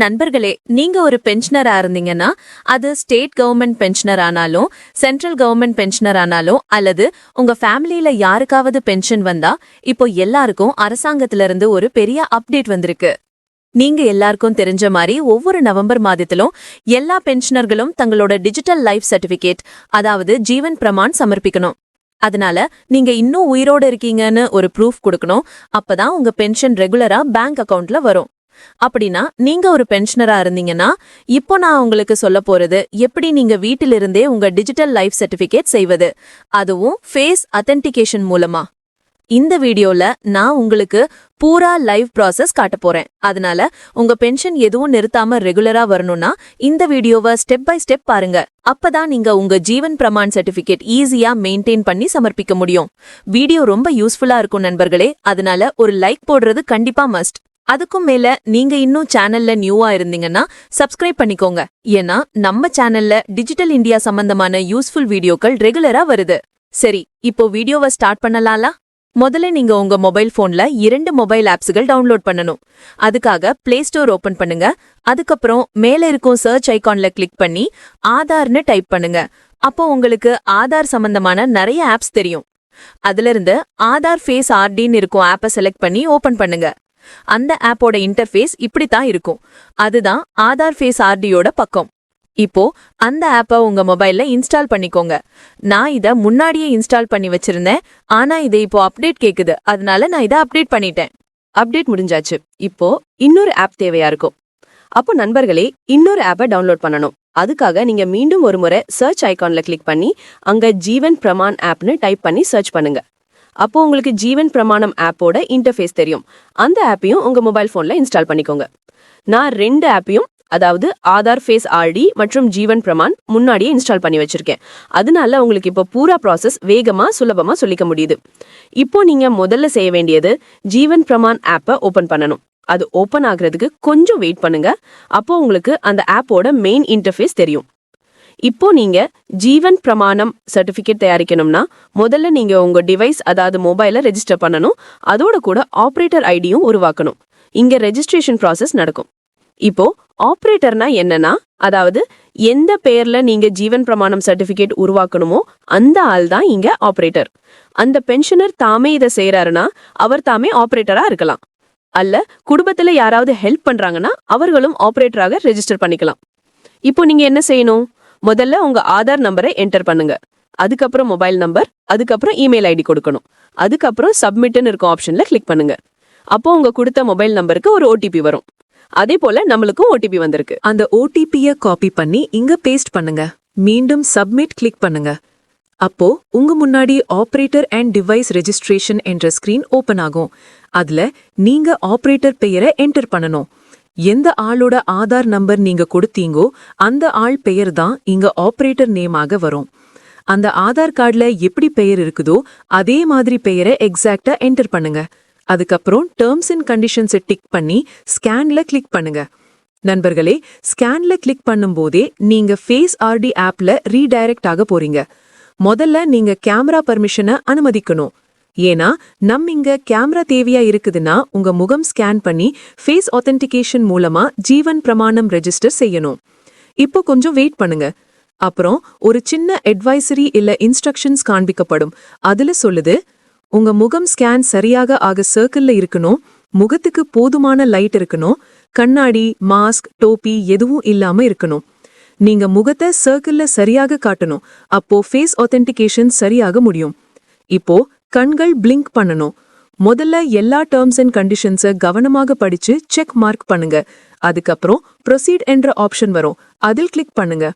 நண்பர்களே, நீங்க ஒரு பென்ஷனரா இருந்தீங்கன்னா அது ஸ்டேட் கவர்மெண்ட் பென்ஷனர் ஆனாலும் சென்ட்ரல் கவர்மெண்ட் பென்ஷனர் ஆனாலும் அல்லது உங்க ஃபேமிலியில யாருக்காவது பென்ஷன் வந்தா இப்போ எல்லாருக்கும் அரசாங்கத்துல இருந்து ஒரு பெரிய அப்டேட் வந்திருக்கு. நீங்க எல்லாருக்கும் தெரிஞ்ச மாதிரி ஒவ்வொரு நவம்பர் மாதத்திலும் எல்லா பென்ஷனர்களும் தங்களோட டிஜிட்டல் லைஃப் சர்டிபிகேட், அதாவது ஜீவன் பிரமான் சமர்ப்பிக்கணும். அதனால நீங்க இன்னும் உயிரோட இருக்கீங்கன்னு ஒரு ப்ரூஃப் கொடுக்கணும். அப்பதான் உங்க பென்ஷன் ரெகுலரா பேங்க் அக்கவுண்ட்ல வரும். அப்படின்னா நீங்க ஒரு பென்ஷனரா இருந்தீங்கன்னா இப்போ நான் உங்களுக்கு சொல்ல போறது எப்படி நீங்க வீட்டிலிருந்தே உங்க டிஜிட்டல் லைஃப் சர்டிபிகேட் செய்வது, அதுவும் ஃபேஸ் அத்தென்டிகேஷன் மூலமா. இந்த வீடியோல நான் உங்களுக்கு பூரா லைவ் ப்ராசஸ் காட்ட போறேன். அதனால உங்க பென்ஷன் எதுவும் நிறுத்தாம ரெகுலரா வரணும்னா இந்த வீடியோவை ஸ்டெப் பை ஸ்டெப் பாருங்க. அப்பதான் நீங்க உங்க ஜீவன் பிரமான் சர்டிபிகேட் ஈஸியா மெயின்டைன் பண்ணி சமர்ப்பிக்க முடியும். வீடியோ ரொம்ப யூஸ்ஃபுல்லா இருக்கும் நண்பர்களே, அதனால ஒரு லைக் போடுறது கண்டிப்பா மஸ்ட். அதுக்கும் மேல நீங்க இன்னும் சேனல்ல நியூவா இருந்தீங்கன்னா சப்ஸ்கிரைப் பண்ணிக்கோங்க. ஏன்னா நம்ம சேனல்ல டிஜிட்டல் இந்தியா சம்பந்தமான யூஸ்ஃபுல் வீடியோக்கள் ரெகுலரா வருது. சரி, இப்போ வீடியோவை ஸ்டார்ட் பண்ணலாம்ல. முதல்ல நீங்க உங்க மொபைல் போன்ல 2 மொபைல் ஆப்ஸ்கள் டவுன்லோட் பண்ணணும். அதுக்காக பிளே ஸ்டோர் ஓபன் பண்ணுங்க. அதுக்கப்புறம் மேல இருக்கும் சர்ச் ஐகான்ல கிளிக் பண்ணி ஆதார்னு டைப் பண்ணுங்க. அப்போ உங்களுக்கு ஆதார் சம்பந்தமான நிறைய ஆப்ஸ் தெரியும். அதுல இருந்து ஆதார் ஃபேஸ் ஆர்டின்னு இருக்கும் ஆப்பை செலக்ட் பண்ணி ஓபன் பண்ணுங்க. அந்த ஆப்போட இன்டர்ஃபேஸ் இப்படித்தான் இருக்கும். அதுதான் ஆதார் ஃபேஸ் ஆர்டியோட பக்கம். இப்போ அந்த ஆப்பை உங்க மொபைல்ல இன்ஸ்டால் பண்ணிக்கோங்க. நான் இதை முன்னாடியே இன்ஸ்டால் பண்ணி வச்சிருந்தேன். ஆனா இது இப்போ அப்டேட் கேக்குது, அதனால நான் இதை அப்டேட் பண்ணிட்டேன். அப்டேட் முடிஞ்சாச்சு. இப்போ இன்னொரு ஆப் தேவையா இருக்கும். அப்போ நண்பர்களே, இன்னொரு ஆப்பை டவுன்லோட் பண்ணணும். அதுக்காக நீங்க மீண்டும் ஒரு முறை சர்ச் ஐகான்ல கிளிக் பண்ணி அங்க ஜீவன் பிரமான் ஆப்னு டைப் பண்ணி சர்ச் பண்ணுங்க. அப்போ உங்களுக்கு ஜீவன் பிரமாணம் ஆப்போட இன்டர்ஃபேஸ் தெரியும். அந்த ஆப்பையும் உங்க மொபைல் போன்ல இன்ஸ்டால் பண்ணிக்கோங்க. நான் 2 ஆப்பையும், அதாவது ஆதார் ஃபேஸ் ஆர்டி மற்றும் ஜீவன் பிரமான் முன்னாடியே இன்ஸ்டால் பண்ணி வச்சிருக்கேன். அதனால உங்களுக்கு இப்போ பூரா ப்ராசஸ் வேகமா சுலபமா சொல்லிக்க முடியுது. இப்போ நீங்க முதல்ல செய்ய வேண்டியது ஜீவன் பிரமான் ஆப்பை ஓபன் பண்ணணும். அது ஓபன் ஆகுறதுக்கு கொஞ்சம் வெயிட் பண்ணுங்க. அப்போ உங்களுக்கு அந்த ஆப்போட மெயின் இன்டர்ஃபேஸ் தெரியும். இப்போ நீங்க ஜீவன் பிரமாணம் சர்டிபிகேட் தயாரிக்கணும்னா முதல்ல நீங்க உங்க டிவைஸ், அதாவது மொபைலை ரெஜிஸ்டர் பண்ணணும். அதோட கூட ஆபரேட்டர் ஐடியும் உருவாக்கணும். இங்க ரெஜிஸ்ட்ரேஷன் ப்ராசஸ் நடக்கும். இப்போ ஆபரேட்டர்னா என்னன்னா, அதாவது எந்த பெயர்ல நீங்க ஜீவன் பிரமாணம் சர்டிபிகேட் உருவாக்கணுமோ அந்த ஆள் தான் இங்க ஆபரேட்டர். அந்த பென்ஷனர் தாமே இதை செய்யறாருன்னா அவர் தாமே ஆபரேட்டரா இருக்கலாம். அல்ல குடும்பத்துல யாராவது ஹெல்ப் பண்றாங்கன்னா அவர்களும் ஆபரேட்டராக ரெஜிஸ்டர் பண்ணிக்கலாம். இப்போ நீங்க என்ன செய்யணும்? முதல்ல உங்க ஆதார் நம்பரை என்டர் பண்ணுங்க. அதுக்கப்புறம் மொபைல் நம்பர், அதுக்கப்புறம் இமெயில் ஐடி கொடுக்கணும். அதுக்கப்புறம் சப்மிட்னு இருக்கும் ஆப்ஷன்ல கிளிக் பண்ணுங்க. அப்போ உங்க கொடுத்த மொபைல் நம்பருக்கு ஒரு ஓடிபி வரும். அதே போல நம்மளுக்கும் ஓடிபி வந்திருக்கு. அந்த ஓடிபியை காப்பி பண்ணி இங்க பேஸ்ட் பண்ணுங்க. மீண்டும் சப்மிட் கிளிக் பண்ணுங்க. அப்போ உங்க முன்னாடி ஆபரேட்டர் அண்ட் டிவைஸ் ரெஜிஸ்ட்ரேஷன் என்ற ஸ்கிரீன் ஓபன் ஆகும். அதுல நீங்க ஆபரேட்டர் பெயரை என்டர் பண்ணணும். எந்த ஆளோட ஆதார் நம்பர் நீங்க கொடுத்தீங்கோ அந்த ஆள் பெயர் தான் இங்க ஆபரேட்டர் நேமாக வரும். அந்த ஆதார் கார்டுல எப்படி பெயர் இருக்குதோ அதே மாதிரி பெயரை எக்ஸாக்டா என்டர் பண்ணுங்க. அதுக்கப்புறம் டேர்ம்ஸ் அண்ட் கண்டிஷன்ஸை டிக் பண்ணி ஸ்கேன்ல கிளிக் பண்ணுங்க. நண்பர்களே, ஸ்கேன்ல கிளிக் பண்ணும்போதே நீங்க ஃபேஸ் ஆர்டி ஆப்ல ரீடைரக்ட் ஆக போறீங்க. முதல்ல நீங்க கேமரா பர்மிஷனை அனுமதிக்கணும். ஏன்னா இங்க கேமரா தேவையா இருக்குதுன்னா உங்க முகம் ஸ்கேன் பண்ணி ஃபேஸ் ஆத்தென்டிகேஷன் மூலமா ஜீவன் பிரமாணம் ரெஜிஸ்டர் செய்யணும். இப்போ கொஞ்சம் வெயிட் பண்ணுங்க. அப்புறம் ஒரு சின்ன அட்வைசரி இல்ல இன்ஸ்ட்ரக்ஷன்ஸ் காண்பிக்கப்படும். அதுல சொல்லுது, உங்க முகம் ஸ்கேன் சரியாக ஆக சர்க்கிள்ல இருக்கணும், முகத்துக்கு போதுமான லைட் இருக்கணும், கண்ணாடி, மாஸ்க், டோப்பி எதுவும் இல்லாம இருக்கணும். நீங்க முகத்தை சர்க்கிள்ல சரியாக காட்டணும். அப்போ ஃபேஸ் ஆத்தென்டிகேஷன் சரியாக முடியும். இப்போ கண்கள் பிளிங்க் பண்ணணும். முதல்ல எல்லா டேர்ம்ஸ் அண்ட் கண்டிஷன்ஸை கவனமாக படிச்சு செக் மார்க் பண்ணுங்க. அதுக்கப்புறம் ப்ரொசீட் என்ற ஆப்ஷன் வரும். அதில் கிளிக் பண்ணுங்க.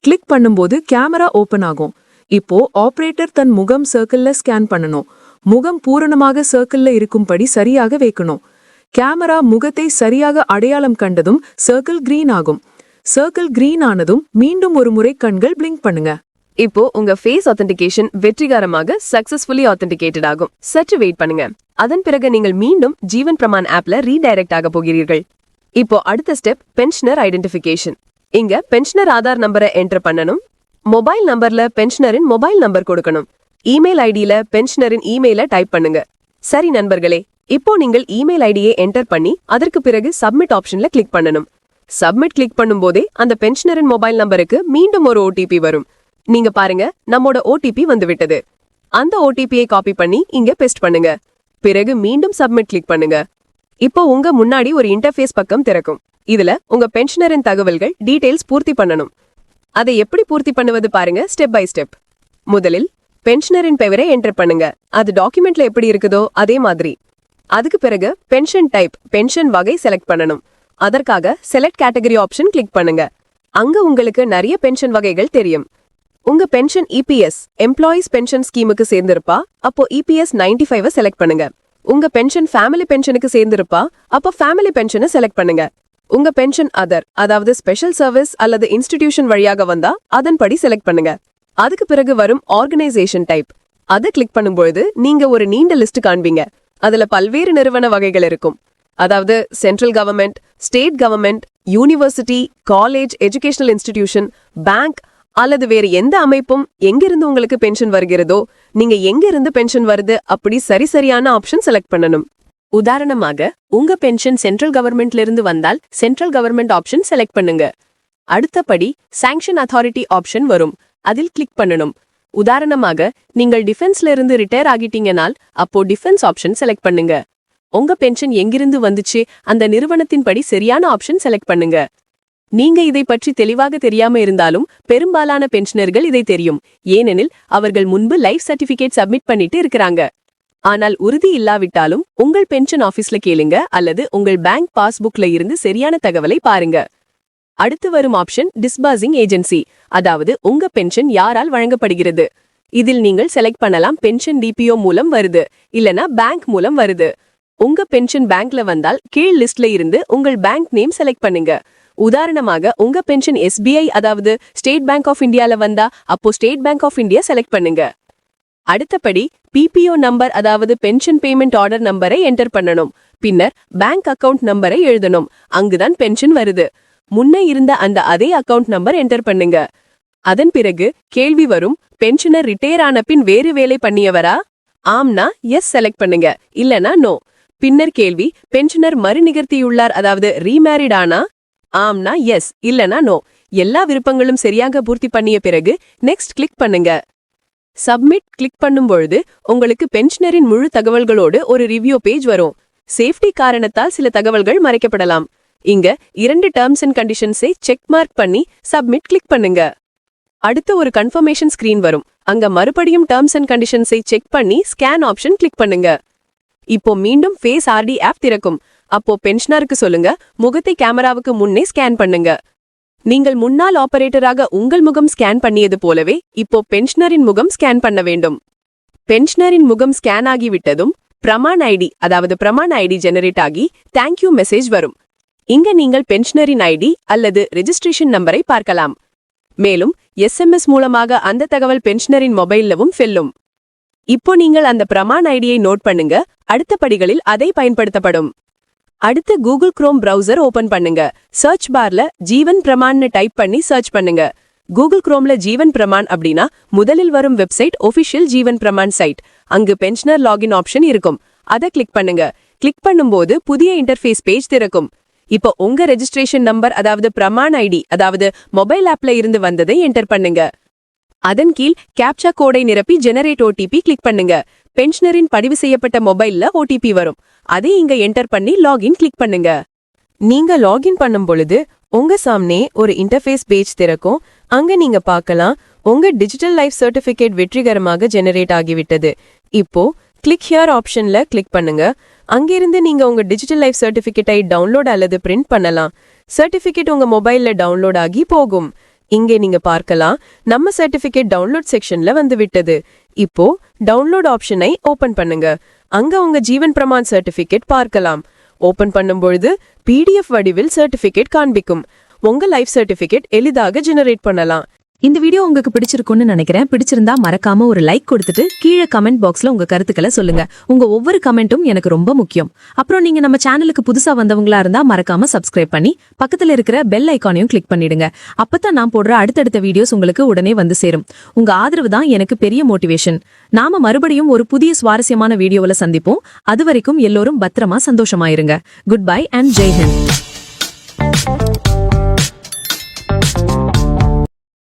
கிளிக் பண்ணும்போது கேமரா ஓபன் ஆகும். இப்போ ஆபரேட்டர் தன் முகம் சர்க்கிள்ல ஸ்கேன் பண்ணணும். முகம் பூரணமாக சர்க்கிள்ல இருக்கும்படி சரியாக வைக்கணும். கேமரா முகத்தை சரியாக அடையாளம் கண்டதும் சர்க்கிள் கிரீன் ஆகும். சர்க்கிள் கிரீன் ஆனதும் மீண்டும் ஒரு முறை கண்கள் பிளிங்க் பண்ணுங்க. இப்போ உங்க ஃபேஸ் ஆத்தென்டிகேஷன் வெற்றிகரமாக சக்சஸ்ஃபுல்லி ஆத்தென்டிகேட்டட் ஆகும். சற்று வெயிட் பண்ணுங்க. அதன் பிறகு நீங்கள் மீண்டும் ஜீவன் பிரமான் ஆப்ல ரீடைரக்ட் ஆக போகிறீர்கள். இப்போ அடுத்த ஸ்டெப் பென்ஷனர் ஐடென்டிஃபிகேஷன். இங்க பென்ஷனர் ஆதார் நம்பரை என்டர் பண்ணணும். மொபைல் நம்பர்ல பென்ஷனரின் மொபைல் நம்பர் கொடுக்கணும். இமெயில் ஐடியில பென்ஷனரின் இமெயில டைப் பண்ணுங்க. சரி நண்பர்களே, இப்போ நீங்கள் இமெயில் ஐடியை என்டர் பண்ணி அதற்கு பிறகு சப்மிட் ஆப்ஷன்ல கிளிக் பண்ணணும். சப்மிட் கிளிக் பண்ணும்போதே அந்த பென்ஷனரின் மொபைல் நம்பருக்கு மீண்டும் ஒரு ஓடிபி வரும். நீங்க பாருங்க, நம்மோட ஓடிபி வந்துவிட்டது. அந்த ஓடிபியை காப்பி பண்ணி இங்க பேஸ்ட் பண்ணுங்க. பிறகு மீண்டும் சப்மிட் கிளிக் பண்ணுங்க. இப்போ உங்க முன்னாடி ஒரு இன்டர்ஃபேஸ் பக்கம் திறக்கும். இதுல உங்க பென்ஷனரின் தகவல்கள் டீடைல்ஸ் பூர்த்தி பண்ணணும். அதை எப்படி பூர்த்தி பண்ணுவது பாருங்க, ஸ்டெப் பை ஸ்டெப். முதலில் பென்ஷனரின் பெயரை என்டர் பண்ணுங்க. அது டாக்குமெண்ட்ல எப்படி இருக்குதோ அதே மாதிரி. அதுக்கு பிறகு பென்ஷன் டைப், பென்ஷன் வகை செலக்ட் பண்ணணும். அதற்காக செலக்ட் கேட்டகரி ஆப்ஷன் கிளிக் பண்ணுங்க. அங்க உங்களுக்கு நிறைய பென்ஷன் வகைகள் தெரியும். உங்க பென்ஷன் இபிஎஸ், எம்ப்ளாயீஸ் பென்ஷன் ஸ்கீமுக்கு சேர்ந்திருப்பா, அப்போ இபிஎஸ் 95 செலக்ட் பண்ணுங்க. உங்க பென்ஷன் ஃபேமிலி பென்ஷனுக்கு சேர்ந்திருப்பா, அப்போ ஃபேமிலி பென்ஷனை செலக்ட் பண்ணுங்க. உங்க பென்ஷன் அதர், அதாவது ஸ்பெஷல் சர்வீஸ் அல்லது இன்ஸ்டிடியூஷன் வழியாக வந்தா அதன்படி செலக்ட் பண்ணுங்க. அதுக்கு பிறகு வரும் ஆர்கனைசேஷன் டைப். அதை கிளிக் பண்ணும்போது நீங்க ஒரு நீண்ட லிஸ்ட் காண்பீங்க. அதுல பல்வேறு நிறுவன வகைகள் இருக்கும். அதாவது central government, state government, university, college, educational institution, bank அல்லது வேறு எந்த அமைப்பும் எங்கிருந்து உங்களுக்கு பென்ஷன் வருகிறதோ, நீங்க எங்கிருந்து பென்ஷன் வருது அப்படி சரியான ஆப்ஷன் செலக்ட் பண்ணணும். உதாரணமாக, உங்க பென்ஷன் சென்ட்ரல் கவர்மெண்ட்ல இருந்து வந்தால் சென்ட்ரல் கவர்மெண்ட் ஆப்ஷன் செலக்ட் பண்ணுங்க. அடுத்தபடி சாங்ஷன் அத்தாரிட்டி ஆப்ஷன் வரும். அதில் கிளிக் பண்ணணும். உதாரணமாக, நீங்கள் டிஃபென்ஸ்ல இருந்து ரிட்டையர் ஆகிட்டீங்கனால் அப்போ டிஃபென்ஸ் ஆப்ஷன் செலக்ட் பண்ணுங்க. உங்க பென்ஷன் எங்கிருந்து வந்துச்சு, அந்த நிறுவனத்தின் படி சரியான ஆப்ஷன் செலக்ட் பண்ணுங்க. நீங்க இதை பற்றி தெளிவாக தெரியாம இருந்தாலும் பெரும்பாலான பென்ஷனர்கள் இதை தெரியும். ஏனெனில் அவர்கள் முன்பு லைஃப் சர்டிபிகேட் சப்மிட் பண்ணிட்டு இருக்கிறாங்க. ஆனால் உறுதி இல்லாவிட்டாலும் உங்கள் பென்ஷன் ஆபீஸ்ல கேளுங்க அல்லது உங்கள் பேங்க் பாஸ்புக்ல இருந்து சரியான தகவலை பாருங்க. அடுத்து வரும் ஆப்ஷன் டிஸ்பர்சிங் ஏஜென்சி, அதாவது உங்க பென்ஷன் யாரால் வழங்கப்படுகிறது. இதில் நீங்கள் செலக்ட் பண்ணலாம் பென்ஷன் டிபிஓ மூலம் வருது, இல்லனா பேங்க் மூலம் வருது. உங்க பென்ஷன் பேங்க்ல வந்தால் கீழ் லிஸ்ட்ல இருந்து உங்கள் பேங்க் நேம் செலக்ட் பண்ணுங்க. உதாரணமாக, உங்க பென்ஷன் எஸ்பிஐ, அதாவது ஸ்டேட் பேங்க் ஆஃப் இந்தியால வந்தா அப்போ State Bank of India select பண்ணுங்க. அடுத்தபடி பிபிஓ நம்பர், அதாவது பென்ஷன் பேமெண்ட் ஆர்டர் நம்பரை என்டர் பண்ணணும். பின்னர் பேங்க் அக்கவுண்ட் நம்பரை எழுதணும். அங்குதான் பென்ஷன் வருது. முன்ன இருந்த அந்த அதே அக்கவுண்ட் நம்பர் என்டர் பண்ணுங்க. அதன் பிறகு கேள்வி வரும், பென்ஷனர் ரிட்டையர் ஆன பின் வேறு வேலை பண்ணியவரா? ஆம்னா எஸ் செலக்ட் பண்ணுங்க, இல்லனா நோ. பின்னர் கேள்வி, பென்ஷனர் மறுநிகர்த்தியுள்ளார், அதாவது ரீமேரிட் ஆனா? ஆம்னா எஸ், இல்லனா நோ. எல்லா விருப்பங்களும் சரியாக பூர்த்தி பண்ணிய பிறகு நெக்ஸ்ட் கிளிக் பண்ணுங்க. சப்மிட் கிளிக் பண்ணும் பொழுது உங்களுக்கு பென்ஷனரின் முழு தகவல்களோடு ஒரு ரிவ்யூ பேஜ் வரும். சேஃப்டி காரணத்தால் சில தகவல்கள் மறைக்கப்படலாம். இங்க 2 டேர்ம்ஸ் அண்ட் கண்டிஷன்ஸை செக் மார்க் பண்ணி சப்மிட் கிளிக் பண்ணுங்க. அடுத்து ஒரு கன்ஃபர்மேஷன் ஸ்கிரீன் வரும். அங்க மறுபடியும் டேர்ம்ஸ் அண்ட் கண்டிஷன்ஸை செக் பண்ணி ஸ்கேன் ஆப்ஷன் கிளிக் பண்ணுங்க. இப்போ மீண்டும் ஃபேஸ் ஆர்டி ஆப் திறக்கும். அப்போ பென்ஷனருக்கு சொல்லுங்க, முகத்தை கேமராவுக்கு முன்னே ஸ்கேன் பண்ணுங்க. நீங்கள் முன்னாள் ஆபரேட்டராக உங்கள் முகம் ஸ்கேன் பண்ணியது போலவே இப்போ பென்ஷனரின் முகம் ஸ்கேன் பண்ண வேண்டும். பென்ஷனரின் முகம் ஸ்கேன் ஆகிவிட்டதும் பிரமான் ஐடி, அதாவது பிரமான் ஐடி ஜெனரேட் ஆகி தேங்க்யூ மெசேஜ் வரும். இங்க நீங்கள் பென்ஷனரின் ஐடி அல்லது ரெஜிஸ்ட்ரேஷன் நம்பரை பார்க்கலாம். மேலும் SMS மூலமாக அந்த தகவல் பென்ஷனரின் மொபைல்லவும் செல்லும். இப்போ நீங்கள் அந்த பிரமான் ஐடியை நோட் பண்ணுங்க. அடுத்த படிகளில் அதை பயன்படுத்தப்படும். அடுத்து கூகுள் குரோம் பிரவுசர் ஓபன் பண்ணுங்க. சர்ச் பார்ல ஜீவன் பிரமான்னு டைப் பண்ணி சர்ச் பண்ணுங்க. கூகுள் குரோம்ல ஜீவன் பிரமான் அப்படின்னா முதலில் வரும் website official Jeevan Pramaan side. அங்கு பென்ஷனர் லாகின் ஆப்ஷன் இருக்கும். அதை கிளிக் பண்ணுங்க. கிளிக் பண்ணும்போது புதிய இன்டர்ஃபேஸ் பேஜ் திறக்கும். இப்போ உங்க ரெஜிஸ்ட்ரேஷன் நம்பர், அதாவது பிரமான் ஐடி, அதாவது மொபைல் ஆப்ல இருந்து வந்ததை என்டர் பண்ணுங்க. அதன் கீழ் கேப்சா கோடை நிரப்பி ஜெனரேட் ஓடிபி கிளிக் பண்ணுங்க. பென்ஷனரின் பதிவு செய்யப்பட்ட மொபைல்ல ஓடிபி வரும். அதை இங்க என்டர் பண்ணி லாகின் கிளிக் பண்ணுங்க. நீங்க லாகின் பண்ணும் பொழுது உங்க சாம்னே ஒரு இன்டர்ஃபேஸ் பேஜ் திறக்கும். அங்க நீங்க பார்க்கலாம், உங்க டிஜிட்டல் லைஃப் சர்டிபிகேட் வெற்றிகரமாக ஜெனரேட் ஆகிவிட்டது. இப்போ கிளிக் ஹியர் ஆப்ஷன்ல கிளிக் பண்ணுங்க. அங்கிருந்து நீங்க உங்க டிஜிட்டல் லைஃப் சர்டிபிகேட்டை டவுன்லோட் அல்லது பிரிண்ட் பண்ணலாம். சர்டிபிகேட் உங்க மொபைல்ல டவுன்லோட் ஆகி போகும். இங்கே நீங்க பார்க்கலாம், நம்ம சர்டிபிகேட் டவுன்லோட் செக்ஷன்ல வந்து விட்டது. இப்போ டவுன்லோட் ஆப்ஷனை ஓபன் பண்ணுங்க. அங்க உங்க ஜீவன் பிரமான் சர்டிபிகேட் பார்க்கலாம். ஓபன் பண்ணும்பொழுது PDF வடிவில் சர்டிபிகேட் காண்பிக்கும். உங்க லைஃப் சர்டிபிகேட் எளிதாக ஜெனரேட் பண்ணலாம். இந்த வீடியோ உங்களுக்கு பிடிச்சிருக்கும்னு நினைக்கிறேன். பிடிச்சிருந்தா மறக்காம ஒரு லைக் கொடுத்துட்டு கீழே கமெண்ட் பாக்ஸ்ல உங்க கருத்துக்களை சொல்லுங்க. உங்க ஒவ்வொரு கமெண்ட்டும் எனக்கு ரொம்ப முக்கியம். அப்புறம் நீங்க நம்ம சேனலுக்கு புதுசா வந்தவங்களா இருந்தா மறக்காம சப்ஸ்கிரைப் பண்ணி பக்கத்துல இருக்கிற பெல் ஐகானையும் கிளிக் பண்ணிடுங்க. அப்பதான் நான் போடுற அடுத்தடுத்த வீடியோஸ் உங்களுக்கு உடனே வந்து சேரும். உங்க ஆதரவு தான் எனக்கு பெரிய மோட்டிவேஷன். நாம மறுபடியும் ஒரு புதிய சுவாரஸ்யமான வீடியோல சந்திப்போம். அது வரைக்கும் எல்லோரும் பத்திரமா சந்தோஷமா இருங்க. Good bye and Jai Hind.